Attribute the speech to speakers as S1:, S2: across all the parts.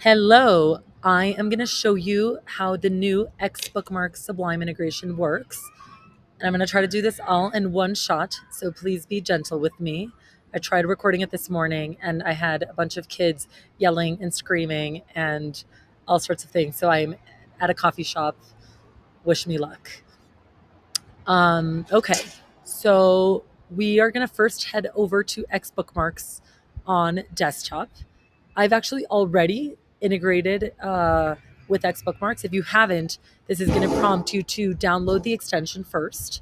S1: Hello, I am going to show you how the new X Bookmarks Sublime integration works. And I'm going to try to do this all in one shot, so please be gentle with me. I tried recording it this morning and I had a bunch of kids yelling and screaming and all sorts of things. So I'm at a coffee shop. Wish me luck. Okay, so we are going to first head over to X Bookmarks on desktop. I've actually already integrated with X Bookmarks. If you haven't, this is going to prompt you to download the extension first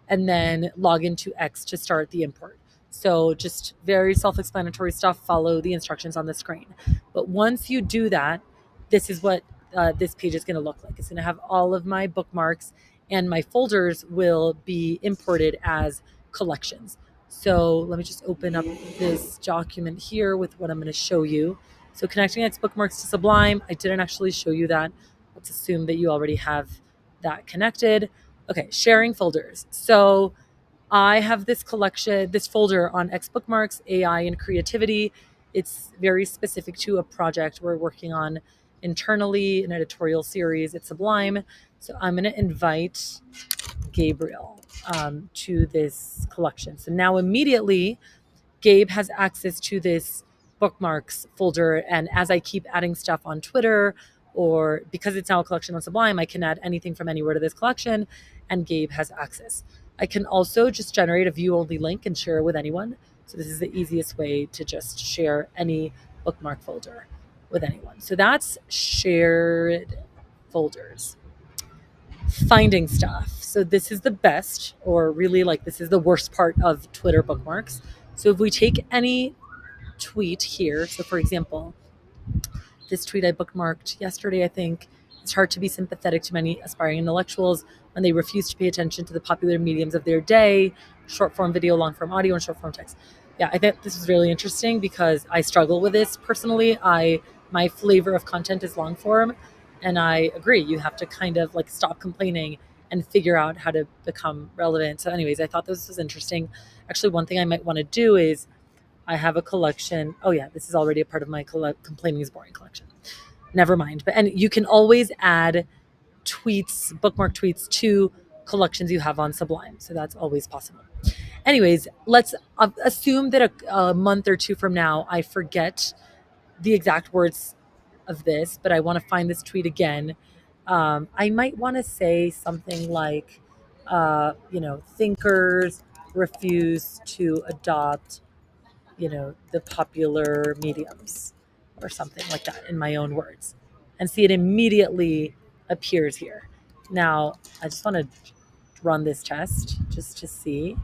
S1: and then log into X to start the import. So just very self-explanatory stuff. Follow the instructions on the screen. But once you do that, this is what this page is going to look like. It's going to have all of my bookmarks, and my folders will be imported as collections. So let me just open up this document here with what I'm going to show you. So connecting X Bookmarks to Sublime, I didn't actually show you that. Let's assume that you already have that connected. Okay, sharing folders. So I have this collection, this folder on X Bookmarks, AI and creativity. It's very specific to a project we're working on internally, an editorial series at Sublime. So I'm going to invite Gabriel to this collection. So now immediately, Gabe has access to this bookmarks folder. And as I keep adding stuff on Twitter, or because it's now a collection on Sublime, I can add anything from anywhere to this collection, and Gabe has access. I can also just generate a view only link and share it with anyone. So this is the easiest way to just share any bookmark folder with anyone. So that's shared folders. Finding stuff. So this is the best, or really like this is the worst part of Twitter bookmarks. So if we take any tweet here, so for example, this tweet I bookmarked yesterday, I think, it's hard to be sympathetic to many aspiring intellectuals when they refuse to pay attention to the popular mediums of their day, short form video, long form audio, and short form text. Yeah, I think this is really interesting because I struggle with this personally. My flavor of content is long form, and I agree. You have to kind of like stop complaining and figure out how to become relevant. So anyways, I thought this was interesting. Actually, one thing I might want to do is I have a collection. Oh yeah, this is already a part of my complaining is boring collection. Never mind. And you can always add tweets, bookmark tweets to collections you have on Sublime. So that's always possible. Anyways, let's assume that a month or two from now, I forget the exact words of this, but I want to find this tweet again. I might want to say something like, thinkers refuse to adopt, the popular mediums or something like that in my own words, and see it immediately appears here. Now, I just want to run this test just to see.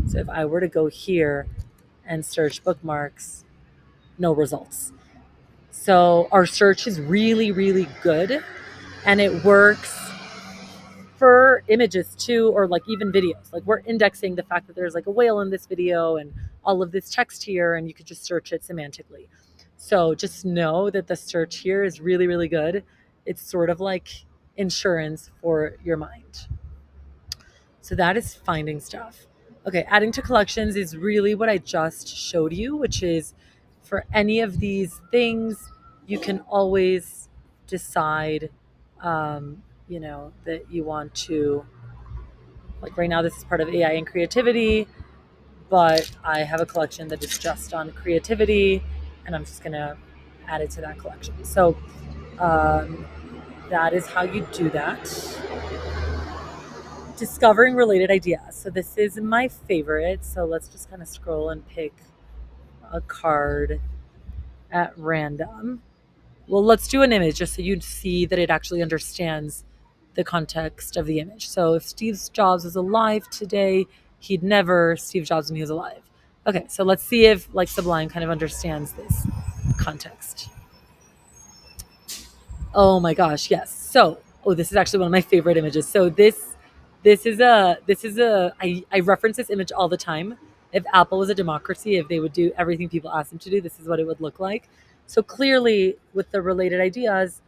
S1: So if I were to go here and search bookmarks, no results. So our search is really, really good, and it works for images too, or like even videos. Like we're indexing the fact that there's like a whale in this video and all of this text here, and you could just search it semantically. So just know that the search here is really, really good. It's sort of like insurance for your mind. So that is finding stuff. Okay, adding to collections is really what I just showed you, which is for any of these things, you can always decide, that you want to, like right now, this is part of AI and creativity, but I have a collection that is just on creativity, and I'm just going to add it to that collection. So that is how you do that. Discovering related ideas. So this is my favorite. So let's just kind of scroll and pick a card at random. Well, let's do an image just so you see that it actually understands the context of the image. So if Steve Jobs was alive today, he'd never Steve Jobs when he was alive. Okay, so let's see if like Sublime kind of understands this context. Oh my gosh, yes. So, this is actually one of my favorite images. So I reference this image all the time. If Apple was a democracy, if they would do everything people ask them to do, this is what it would look like. So clearly, with the related ideas,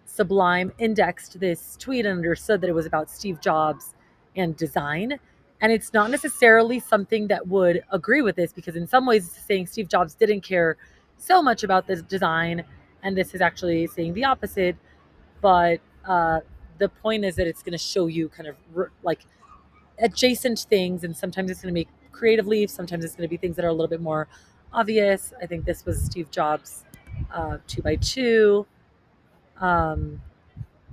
S1: Sublime indexed this tweet and understood that it was about Steve Jobs and design. And it's not necessarily something that would agree with this, because in some ways it's saying Steve Jobs didn't care so much about this design, And this is actually saying the opposite, but the point is that it's going to show you kind of like adjacent things, and sometimes it's going to make creative leaps, sometimes it's going to be things that are a little bit more obvious. I think this was Steve Jobs 2x2. Um,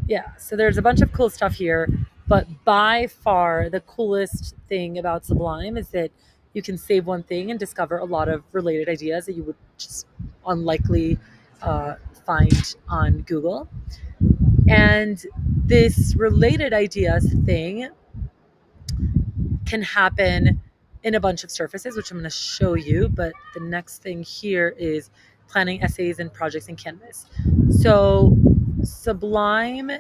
S1: yeah, so there's a bunch of cool stuff here, but by far the coolest thing about Sublime is that you can save one thing and discover a lot of related ideas that you would just unlikely uh, find on Google. And this related ideas thing can happen in a bunch of surfaces, which I'm going to show you. But the next thing here is planning essays and projects in Canvas. So Sublime,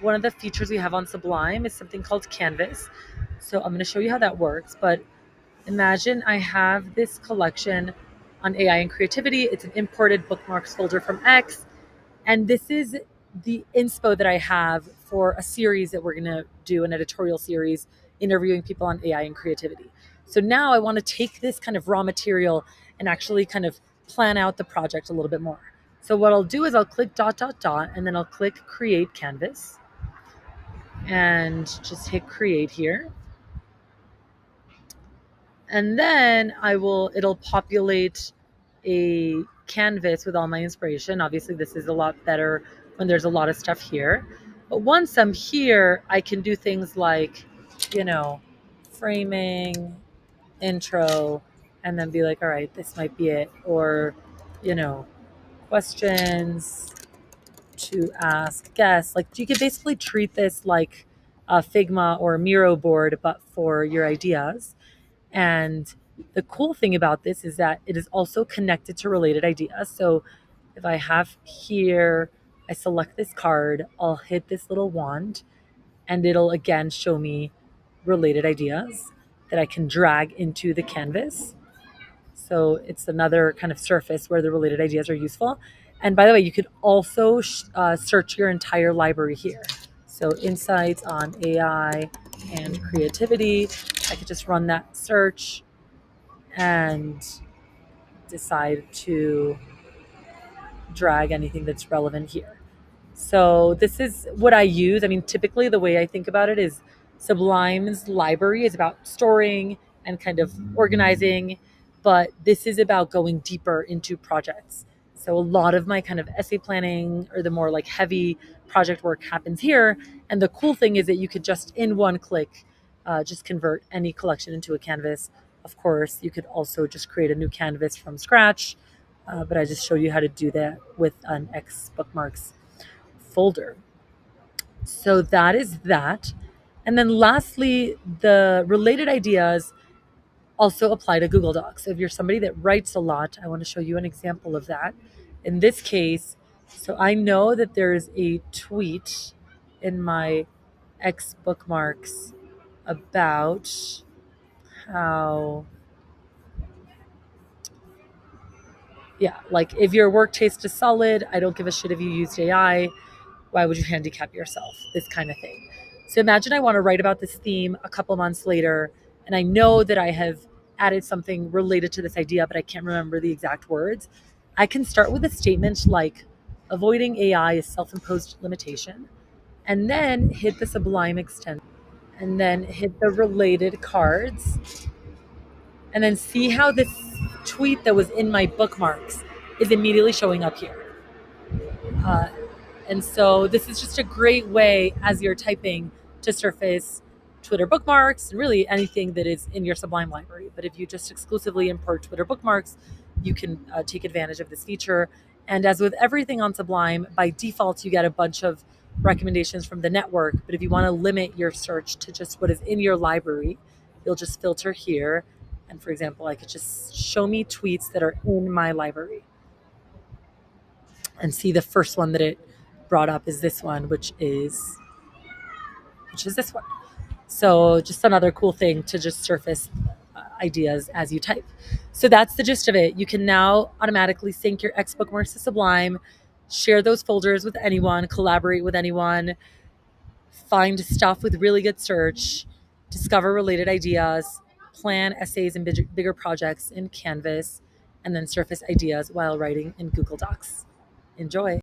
S1: one of the features we have on Sublime is something called Canvas. So I'm going to show you how that works. But imagine I have this collection on AI and creativity. It's an imported bookmarks folder from X. And this is the inspo that I have for a series that we're going to do, an editorial series interviewing people on AI and creativity. So now I want to take this kind of raw material and actually kind of plan out the project a little bit more. So what I'll do is I'll click ... and then I'll click create canvas and just hit create here. And then it'll populate a canvas with all my inspiration. Obviously, this is a lot better when there's a lot of stuff here. But once I'm here, I can do things like, framing, intro, and then be like, all right, this might be it. Or, questions to ask guests. Like, you could basically treat this like a Figma or a Miro board, but for your ideas. And the cool thing about this is that it is also connected to related ideas. So if I have here, I select this card, I'll hit this little wand, and it'll again show me related ideas that I can drag into the canvas. So it's another kind of surface where the related ideas are useful. And by the way, you could also search your entire library here. So insights on AI and creativity. I could just run that search and decide to drag anything that's relevant here. So this is what I use. I mean, typically the way I think about it is Sublime's library is about storing and kind of organizing, but this is about going deeper into projects. So a lot of my kind of essay planning or the more like heavy project work happens here. And the cool thing is that you could just in one click just convert any collection into a canvas. Of course, you could also just create a new canvas from scratch, but I just showed you how to do that with an X Bookmarks folder. So that is that. And then lastly, the related ideas also apply to Google Docs. So if you're somebody that writes a lot, I want to show you an example of that. In this case, so I know that there's a tweet in my X Bookmarks about how, yeah, like if your work taste is solid, I don't give a shit if you used AI. Why would you handicap yourself? This kind of thing. So imagine I want to write about this theme a couple months later, and I know that I have added something related to this idea, but I can't remember the exact words. I can start with a statement like, avoiding AI is self-imposed limitation, and then hit the Sublime extension, and then hit the related cards, and then see how this tweet that was in my bookmarks is immediately showing up here. And so this is just a great way as you're typing to surface Twitter bookmarks and really anything that is in your Sublime library. But if you just exclusively import Twitter bookmarks, you can take advantage of this feature. And as with everything on Sublime, by default, you get a bunch of recommendations from the network. But if you want to limit your search to just what is in your library, you'll just filter here. And for example, I could just show me tweets that are in my library and see the first one that it brought up is this one, which is this one. So just another cool thing to just surface ideas as you type. So that's the gist of it. You can now automatically sync your X Bookmarks to Sublime, share those folders with anyone, collaborate with anyone, find stuff with really good search, discover related ideas, plan essays and bigger projects in Canvas, and then surface ideas while writing in Google Docs. Enjoy.